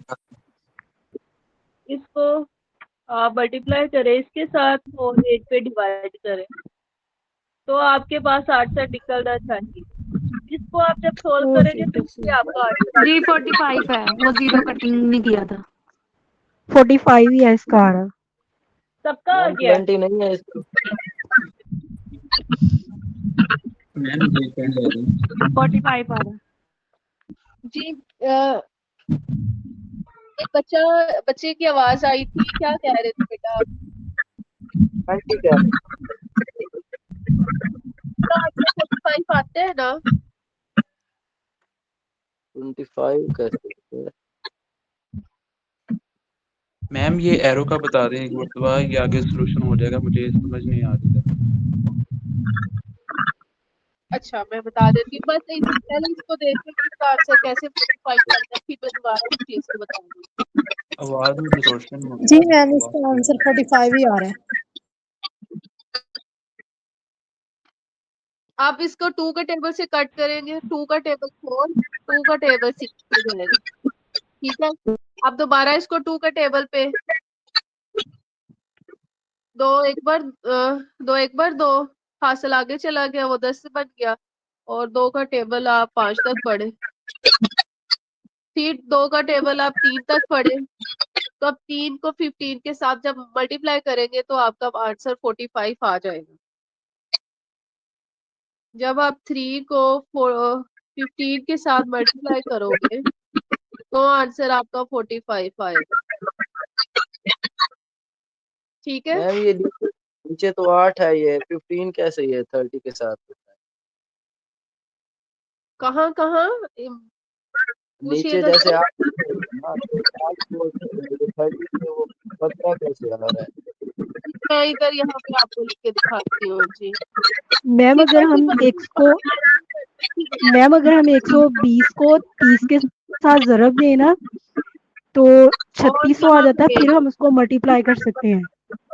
इसको मल्टीप्लाई करें इसके साथ और 8 पे डिवाइड करें, तो आपके पास आंसर निकलना चाहिए। इसको आप जब सोल्व करेंगे तो इससे आपका आंसर जी 45 है, वो जीरो कटिंग नहीं किया था। 45 ही है इसका आ रहा। सबका आ गया 20 नहीं है इसको। मैम 45 आ रहा। जी। एक बच्चे की आवाज आई थी, क्या कह रहे थे बेटा आप? 20 क्या है? 45 आते हैं ना? 25 कैसे? मैम ये एरो का बता दें एक मरतबा, ये आगे सोल्यूशन हो जाएगा, मुझे समझ नहीं आ रही है। अच्छा मैं बता देती हूँ, बस पहले इसको देखते हैं इसका आंसर कैसे 45 करना है, फिर मैं दोबारा इस चीज को बताऊंगी। आवाज में डिस्टॉर्शन हो जी गया है, मैम आवाज इसका आंसर 45 ही आ रहा है। आप इसको 2 का टेबल से कट करेंगे, 2 का टेबल 4, 2 का टेबल 6 पे जाएगा, ठीक है। अब दोबारा इसको 2 का टेबल पे 2 हासिल आगे चला गया, वो 10 से बन गया, और 2 का टेबल आप 5 तक पढ़े, फिर 2 का टेबल आप 3 तक पढ़े, तो अब 3 को 15 के साथ जब मल्टीप्लाई करेंगे तो आपका आंसर 45 आ जाएगा। जब आप 3 को 15 के साथ मल्टीप्लाई करोगे तो आंसर आपका 45 आएगा, ठीक है। मैम ये नीचे तो 8 है, ये 15 कैसे ये 30 के साथ? कहाँ कहाँ नीचे जैसे 8 30 से वो 15 कैसे आ रहा है? मैं इधर यहाँ पे आपको लिख के दिखाती हूँ जी। मैम अगर हम 120 को 30 के साथ ज़रब दें ना तो और 3600 आ यहाँ जाता है, पे फिर हम उसको मल्टीप्लाई कर सकते हैं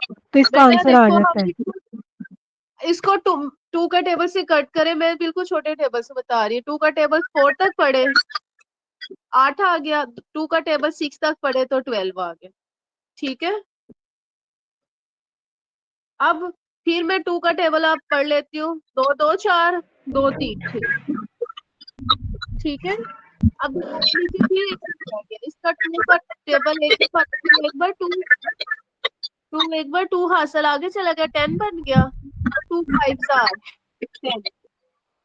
तो इसका बेटा आंसर आ देखो, जाता हम है। इसको टू का टेबल से कट करें, मैं बिल्कुल छोटे टेबल से बता रही हूँ। 2 का टेबल 4 तक पढ़े 8 आ गया, 2 का टेबल 6 तक पढ़े तो 12 आ गया। ठीक है, अब फिर मैं 2 का टेबल आप पढ़ लेती हूँ। 2 2 4 2 3 6। ठीक है, अब नीचे फिर एक रह गया, इसका 2 का टेबल एक बार 2 हासिल आगे चला गया, 10 बन गया। 2 5 आर 10।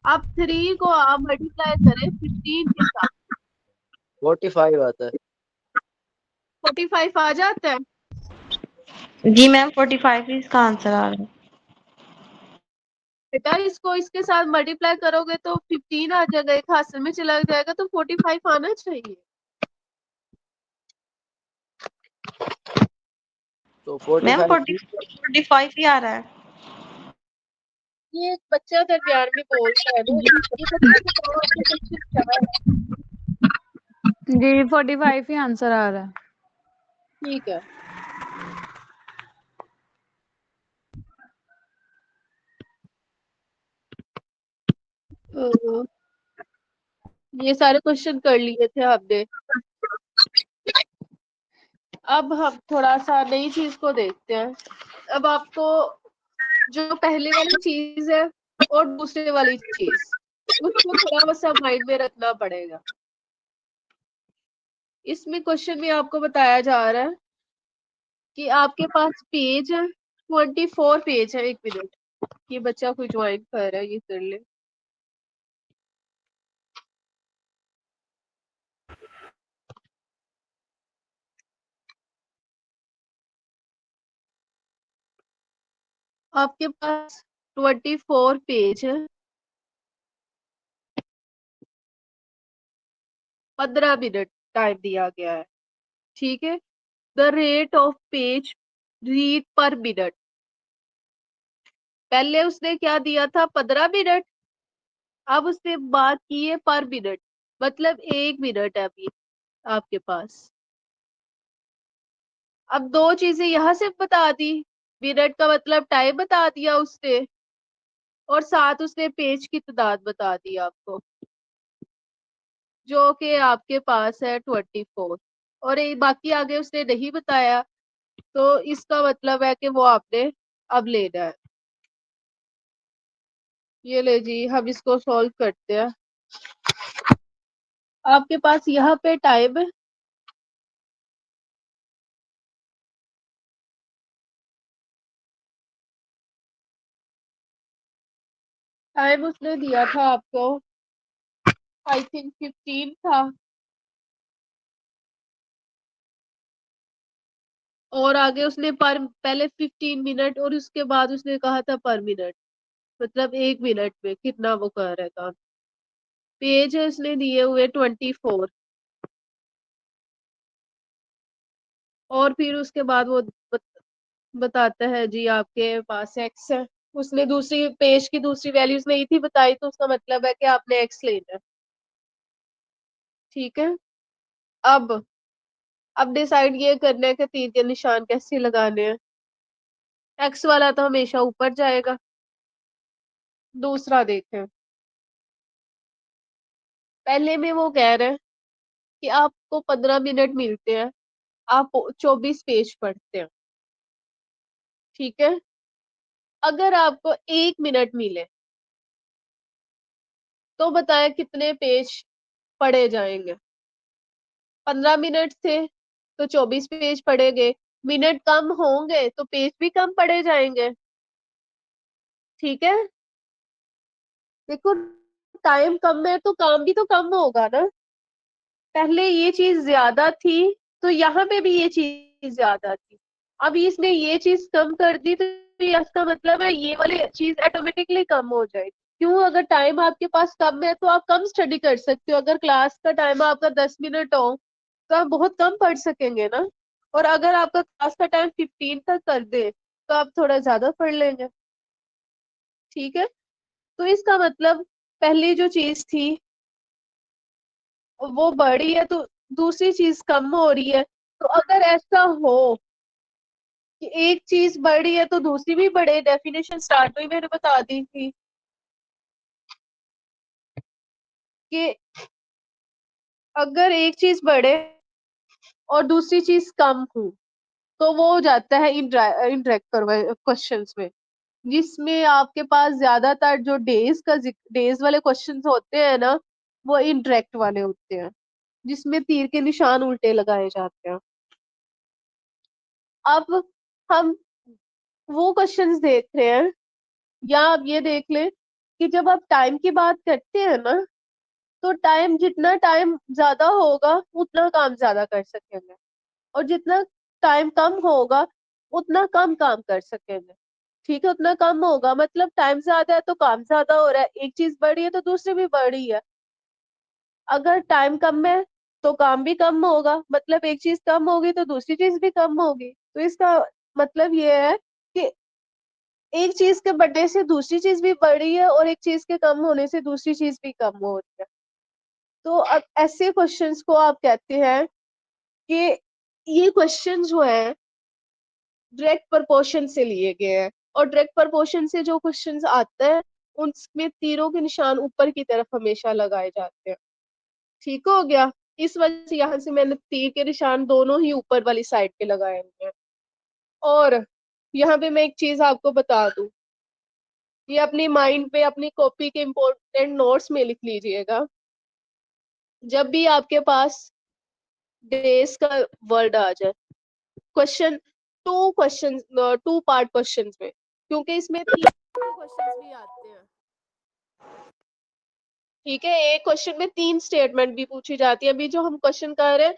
अब 3 को आप मल्टीप्लाई करें 15 के साथ, 45 आता है। 45 आ जाता है। जी मैम 45 इसका आंसर आ रहा है। बेटा इसको इसके साथ मल्टीप्लाई करोगे तो 15 आ जाएगा, एक हासिल में चला जाएगा, तो 45 आना चाहिए। तो मैम 45 45 ही आ रहा है। ये एक बच्चा दरमियान में बोलता है ना, ये बच्चा बताओ आपको क्वेश्चन क्या है। जी 45 ही आंसर आ रहा है। ठीक है, तो ये सारे क्वेश्चन कर लिए थे आपने। अब हम थोड़ा सा नई चीज को देखते हैं। अब आपको जो पहले वाली चीज है और दूसरे वाली चीज, उसको थोड़ा सा माइंड में रखना पड़ेगा। इसमें क्वेश्चन में आपको बताया जा रहा है कि आपके पास पेज है, 24 पेज है। 1 मिनट, ये बच्चा कोई ज्वाइन कर रहा है, ये कर ले। आपके पास 24 पेज है, 15 मिनट टाइम दिया गया है। ठीक है, the rate of page read पर मिनट। पहले उसने क्या दिया था, 15 मिनट। अब उसने बात की है पर मिनट, मतलब 1 मिनट है अभी आपके पास। अब दो चीजें यहाँ से बता दी, मिनट का मतलब टाइम बता दिया उसने, और साथ उसने पेज की तादाद बता दी आपको, जो कि आपके पास है 24। और बाकी आगे उसने नहीं बताया, तो इसका मतलब है कि वो आपने अब लेना है। ये ले जी, हम इसको सॉल्व करते हैं। आपके पास यहाँ पे टाइम है, टाइम उसने दिया था आपको, आई थिंक 15 था, और आगे उसने पर पहले 15 मिनट और उसके बाद उसने कहा था पर मिनट, मतलब 1 मिनट में कितना वो कर रहा था। पेज उसने दिए हुए 24, और फिर उसके बाद वो बताता है जी आपके पास एक्स है। उसने दूसरी पेज की दूसरी वैल्यूज नहीं थी बताई, तो उसका मतलब है कि आपने एक्स लेना है। ठीक है, अब डिसाइड ये करना है कि तीर के निशान कैसे लगाने हैं। एक्स वाला तो हमेशा ऊपर जाएगा। दूसरा देखें, पहले में वो कह रहे हैं कि आपको 15 मिनट मिलते हैं, आप 24 पेज पढ़ते हैं। ठीक है, अगर आपको 1 मिनट मिले तो बताएं कितने पेज पढ़े जाएंगे। 15 मिनट थे तो 24 पेज पढ़ेंगे, मिनट कम होंगे तो पेज भी कम पढ़े जाएंगे। ठीक है, देखो टाइम कम है तो काम भी तो कम होगा ना। पहले ये चीज ज्यादा थी तो यहाँ पे भी ये चीज ज्यादा थी, अब इसने ये चीज कम कर दी, तो इसका मतलब है ये वाली चीज ऑटोमेटिकली कम हो जाएगी। क्यों, अगर टाइम आपके पास कम है तो आप कम स्टडी कर सकते हो। अगर क्लास का टाइम आपका 10 मिनट हो तो आप बहुत कम पढ़ सकेंगे ना, और अगर आपका क्लास का टाइम 15 तक कर दे तो आप थोड़ा ज्यादा पढ़ लेंगे। ठीक है, तो इसका मतलब पहली जो चीज थी वो बड़ी है तो दूसरी चीज कम हो रही है। तो अगर ऐसा हो कि एक चीज बड़ी है तो दूसरी भी बढ़े, डेफिनेशन स्टार्ट में मैंने बता दी थी कि अगर एक चीज बढ़े और दूसरी चीज कम हो तो वो हो जाता है इनडायरेक्ट क्वेश्चंस में, जिसमें आपके पास ज्यादातर जो डेज वाले क्वेश्चंस होते हैं ना, वो इनडायरेक्ट वाले होते हैं, जिसमें तीर के निशान उल्टे लगाए जाते हैं। अब हम वो क्वेश्चंस देख रहे हैं, या आप ये देख लें कि जब आप टाइम की बात करते हैं ना, तो जितना टाइम ज्यादा होगा उतना काम ज्यादा कर सकेंगे, और जितना टाइम कम होगा उतना कम काम कर सकेंगे। ठीक है, उतना कम होगा मतलब टाइम ज्यादा है तो काम ज्यादा हो रहा है, एक चीज बड़ी है तो दूसरी भी बड़ी है। अगर टाइम कम है तो काम भी कम होगा, मतलब एक चीज कम होगी तो दूसरी चीज भी कम होगी। तो इसका मतलब ये है कि एक चीज के बढ़ने से दूसरी चीज भी बढ़ी है, और एक चीज के कम होने से दूसरी चीज भी कम हो रही है। तो अब ऐसे क्वेश्चंस को आप कहते हैं कि ये क्वेश्चन जो है डायरेक्ट प्रपोर्शन से लिए गए हैं, और डायरेक्ट प्रपोर्शन से जो क्वेश्चंस आते हैं उनमें तीरों के निशान ऊपर की तरफ हमेशा लगाए जाते हैं। ठीक हो गया। इस वजह से यहाँ से मैंने तीर के निशान दोनों ही ऊपर वाली साइड पे लगाए हुए हैं। और यहाँ पे मैं एक चीज आपको बता दूं, ये अपनी माइंड पे अपनी कॉपी के इंपॉर्टेंट नोट्स में लिख लीजिएगा। जब भी आपके पास डेज का वर्ड आ जाए क्वेश्चन टू पार्ट क्वेश्चन में, क्योंकि इसमें तीन क्वेश्चन भी आते हैं। ठीक है, एक क्वेश्चन में 3 स्टेटमेंट भी पूछी जाती है। अभी जो हम क्वेश्चन कर रहे हैं,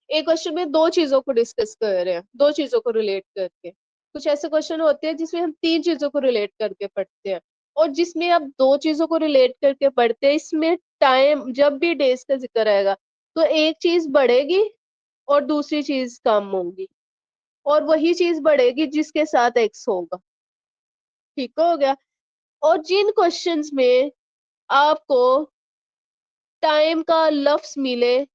एक क्वेश्चन में 2 चीजों को डिस्कस कर रहे हैं, 2 चीजों को रिलेट करके। कुछ ऐसे क्वेश्चन होते हैं जिसमें हम 3 चीजों को रिलेट करके पढ़ते हैं, और जिसमें आप 2 चीजों को रिलेट करके पढ़ते हैं, इसमें टाइम जब भी डेज का जिक्र आएगा तो एक चीज बढ़ेगी और दूसरी चीज कम होगी, और वही चीज बढ़ेगी जिसके साथ एक्स होगा। ठीक हो गया। और जिन क्वेश्चंस में आपको टाइम का लफ्ज मिले,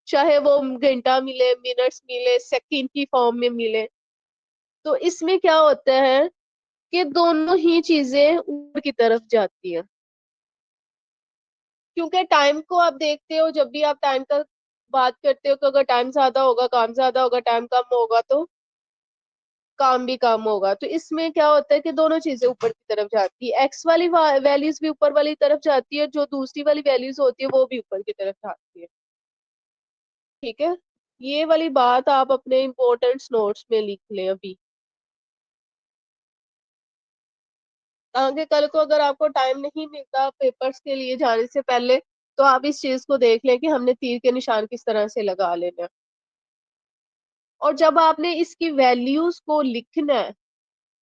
चाहे वो घंटा मिले, मिनट्स मिले, सेकंड की फॉर्म में मिले, तो इसमें क्या होता है कि दोनों ही चीजें ऊपर की तरफ जाती हैं। क्योंकि टाइम को आप देखते हो, जब भी आप टाइम का बात करते हो तो अगर टाइम ज्यादा होगा काम ज्यादा होगा, टाइम कम होगा तो काम भी कम होगा। तो इसमें क्या होता है कि दोनों चीजें ऊपर की तरफ जाती है, एक्स वाली वैल्यूज भी ऊपर वाली तरफ जाती है, जो दूसरी वाली वैल्यूज होती है वो भी ऊपर की तरफ जाती है। ठीक है, ये वाली बात आप अपने इम्पोर्टेंट नोट्स में लिख लें अभी, आगे कल को अगर आपको टाइम नहीं मिलता पेपर्स के लिए जाने से पहले, तो आप इस चीज को देख लें कि हमने तीर के निशान किस तरह से लगा लेना है। और जब आपने इसकी वैल्यूज को लिखना है,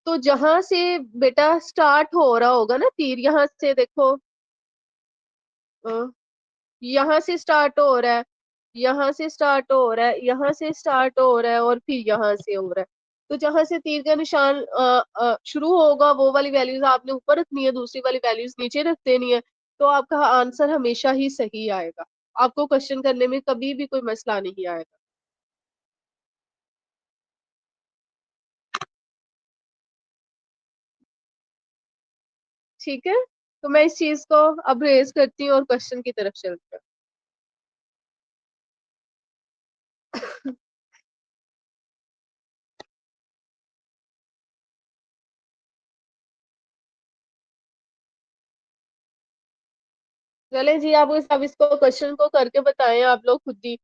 तो जहां से बेटा स्टार्ट हो रहा होगा ना तीर, यहाँ से देखो, यहाँ से स्टार्ट हो रहा है, यहाँ से स्टार्ट हो रहा है, यहाँ से स्टार्ट हो रहा है, और फिर यहाँ से हो रहा है। तो जहां से तीर का निशान शुरू होगा वो वाली वैल्यूज आपने ऊपर रखनी है, दूसरी वाली वैल्यूज नीचे रख देनी है। तो आपका आंसर हमेशा ही सही आएगा, आपको क्वेश्चन करने में कभी भी कोई मसला नहीं आएगा। ठीक है, तो मैं इस चीज को अब रेज करती हूँ और क्वेश्चन की तरफ चलते हैं। चले जी, आप अब इसको क्वेश्चन को करके बताएं आप लोग खुद ही।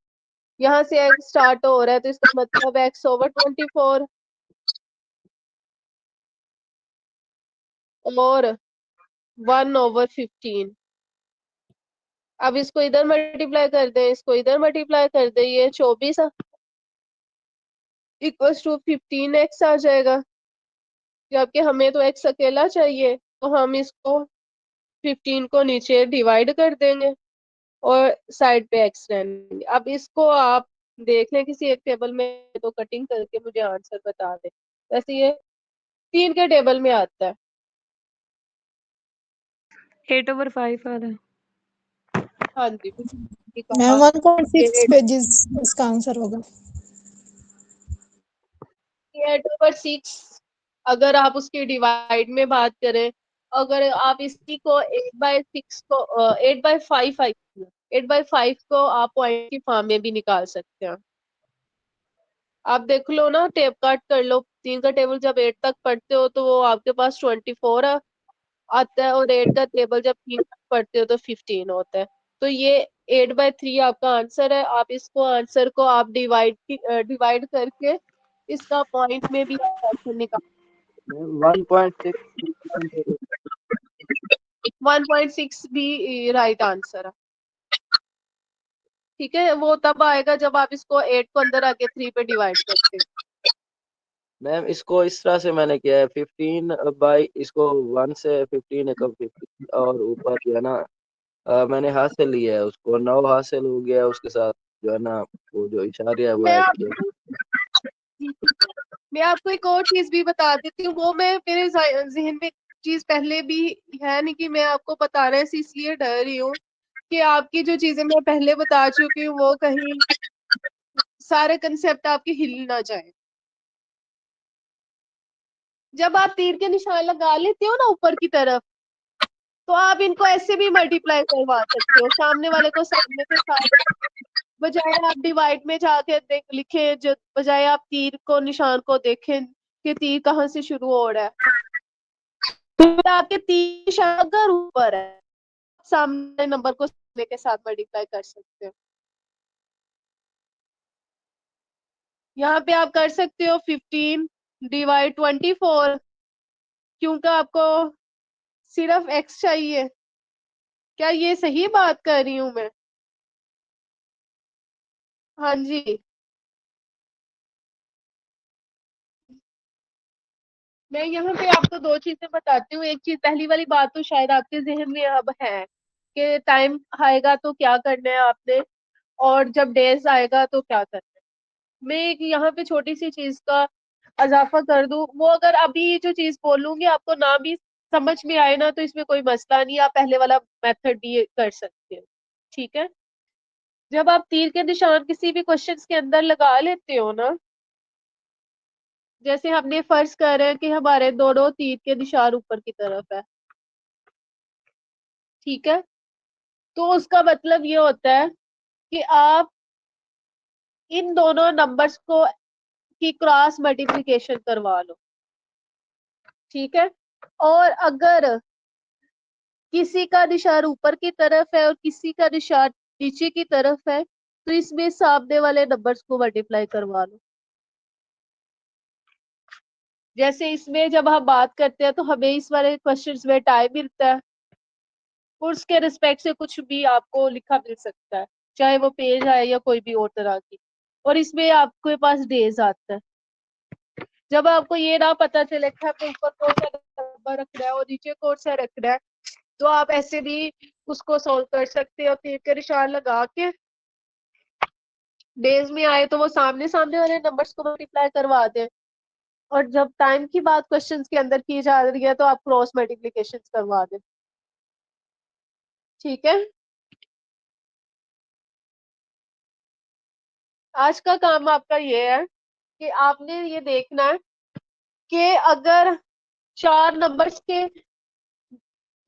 यहाँ से एक्स स्टार्ट हो रहा है तो इसका मतलब x/24 और 1/15। अब इसको इधर मल्टीप्लाई कर दे, इसको इधर मल्टीप्लाई कर दे, ये 24 इक्वल्स टू 15x आ जाएगा। जबकि हमें तो x अकेला चाहिए, तो हम इसको 15 को नीचे डिवाइड कर देंगे और साइड पे x रहने। अब इसको आप देख लें किसी एक टेबल में, तो कटिंग करके मुझे आंसर बता दे। वैसे ये 3 के टेबल में आता है। 8/5 आ रहा है। हाँ जी, मैम निकाल 1.6 पेजेस इसका आंसर होगा। 8/6 अगर आप उसकी डिवाइड में बात करें, अगर आप इसी को 8/6 को 8/5 आई 8/5 को आप पॉइंट की फॉर्म में भी निकाल सकते हैं। आप देख लो ना, टेप काट कर लो, 3 का टेबल जब 8 तक पढ़ते हो तो वो आपके पास 24 आता है, और 8 का टेबल जब 3 तक पढ़ते हो तो 15 होता है। तो ये 8/3 आपका आंसर है। आप इसको आंसर को आप डिवाइड करके इसका पॉइंट में भी आप आंसर निकाल। 1.6 1.6 भी राइट आंसर है। ठीक है, वो तब आएगा जब आप इसको 8 को अंदर आके 3 पे डिवाइड करते हैं। मैम इसको इस तरह से मैंने किया है 15 बाई इसको 1 से 15 है, कब 15 और ऊपर जो है ना मैंने हासिल लिया है उसको 9 हासिल हो गया, उसके साथ जो है ना वो जो इशारे है वो मैं ऐड आप किया। मैं आपको एक और चीज भी बता देती हूँ, वो मैं मेरे जहन में चीज पहले भी है, नहीं कि मैं आपको बताने से इसलिए डर रही हूँ कि आपकी जो चीजें मैं पहले बता चुकी हूँ वो कहीं सारे कंसेप्ट आपके हिल ना जाए। जब आप तीर के निशान लगा लेते हो ना ऊपर की तरफ, तो आप इनको ऐसे भी मल्टीप्लाई करवा सकते हो, सामने वाले को सामने के साथ, बजाय आप डिवाइड में जाके देख लिखे, जो बजाय आप तीर को निशान को देखें कि तीर कहाँ से शुरू हो रहा है, तो आपके तीर निशान अगर ऊपर है, सामने नंबर को सामने के साथ मल्टीप्लाई कर सकते हो। यहाँ पे आप कर सकते हो 15 डिवाइड 24, क्योंकि आपको सिर्फ x चाहिए। क्या ये सही बात कर रही हूँ मैं? हाँ जी। मैं यहाँ पे आपको दो चीजें बताती हूँ। एक चीज, पहली वाली बात तो शायद आपके जहन में अब है कि टाइम आएगा तो क्या करना है आपने, और जब डेज आएगा तो क्या करना है। मैं एक यहाँ पे छोटी सी चीज का इजाफा कर दूं, वो अगर अभी ये जो चीज बोलूंगी आपको ना भी समझ में आए ना तो इसमें कोई मसला नहीं, आप पहले वाला मेथड भी कर सकते हो। ठीक है, जब आप तीर के निशान किसी भी क्वेश्चन के अंदर लगा लेते हो ना, जैसे हमने फर्ज कर रहे हैं कि हमारे दोनों तीर के निशान ऊपर की तरफ है, ठीक है, तो उसका मतलब ये होता है कि आप इन दोनों नंबर्स को की क्रॉस मल्टीप्लिकेशन करवा लो। ठीक है, और अगर किसी का निशान ऊपर की तरफ है और किसी का निशान नीचे की तरफ है, तो इसमें सामने वाले नंबर्स को मल्टीप्लाई करवा लो। जैसे इसमें जब हम बात करते हैं तो हमें इस वाले क्वेश्चंस में टाइम मिलता है, और उसके रिस्पेक्ट से कुछ भी आपको लिखा मिल सकता है, चाहे वो पेज आए या कोई भी और तरह की, और इसमें आपके पास डेज आता है। जब आपको ये ना पता चले कि आपको ऊपर कौन सा नंबर रखना है और नीचे कौन सा रखना है, तो आप ऐसे भी उसको सोल्व कर सकते हो, तीर के निशान लगा के डेज में आए तो वो सामने सामने वाले नंबर्स को मल्टीप्लाई करवा दें, और जब टाइम की बात क्वेश्चंस के अंदर की जा रही है तो आप क्रॉस मल्टीप्लिकेशन करवा दें। ठीक है, आज का काम आपका ये है कि आपने ये देखना है कि अगर 4 नंबर्स के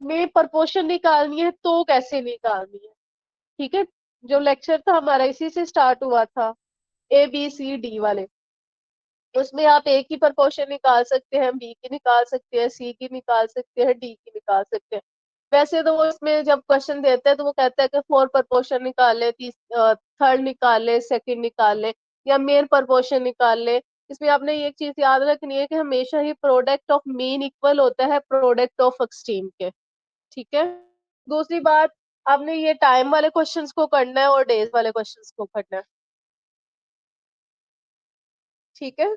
में प्रोपोर्शन निकालनी है तो कैसे निकालनी है। ठीक है, जो लेक्चर था हमारा इसी से स्टार्ट हुआ था, ABCD वाले, उसमें आप ए की प्रोपोर्शन निकाल सकते हैं, बी की निकाल सकते हैं, सी की निकाल सकते हैं, डी की निकाल सकते हैं। वैसे तो वो इसमें जब क्वेश्चन देते हैं तो वो कहता है कि 4 प्रोपोर्शन निकाल ले, थर्ड निकाल ले, सेकंड निकाल ले, या मेन प्रोपोर्शन निकाल ले। इसमें आपने एक चीज याद रखनी है कि हमेशा ही प्रोडक्ट ऑफ मीन इक्वल होता है प्रोडक्ट ऑफ एक्सट्रीम के। ठीक है, दूसरी बात, आपने ये टाइम वाले क्वेश्चंस को करना है और डेज वाले क्वेश्चंस को करना है। ठीक है,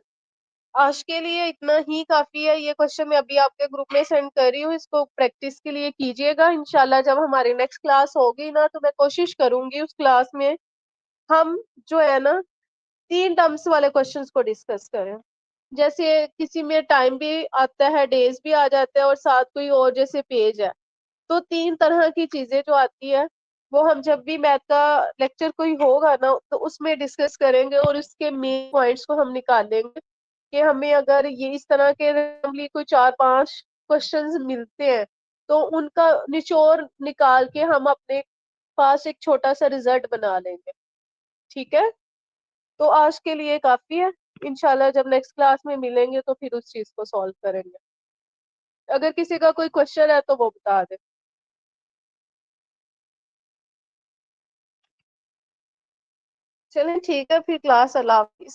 आज के लिए इतना ही काफी है। ये क्वेश्चन मैं अभी आपके ग्रुप में सेंड कर रही हूँ, इसको प्रैक्टिस के लिए कीजिएगा। इंशाल्लाह जब हमारी नेक्स्ट क्लास होगी ना तो मैं कोशिश करूंगी उस क्लास में हम जो है ना 3 टर्म्स वाले क्वेश्चंस को डिस्कस करें। जैसे किसी में टाइम भी आता है, डेज भी आ जाता है, और साथ कोई और जैसे पेज है, तो 3 तरह की चीजें जो आती है वो हम जब भी मैथ का लेक्चर कोई होगा ना तो उसमें डिस्कस करेंगे और उसके मेन पॉइंट्स को हम निकालेंगे कि हमें अगर ये इस तरह के randomly कोई 4-5 क्वेश्चंस मिलते हैं तो उनका निचोड़ निकाल के हम अपने पास एक छोटा सा रिजल्ट बना लेंगे। ठीक है, तो आज के लिए काफी है। इंशाल्लाह जब नेक्स्ट क्लास में मिलेंगे तो फिर उस चीज को सॉल्व करेंगे। अगर किसी का कोई क्वेश्चन है तो वो बता दे। चलें ठीक है, फिर क्लास अल्लाह हाफिज।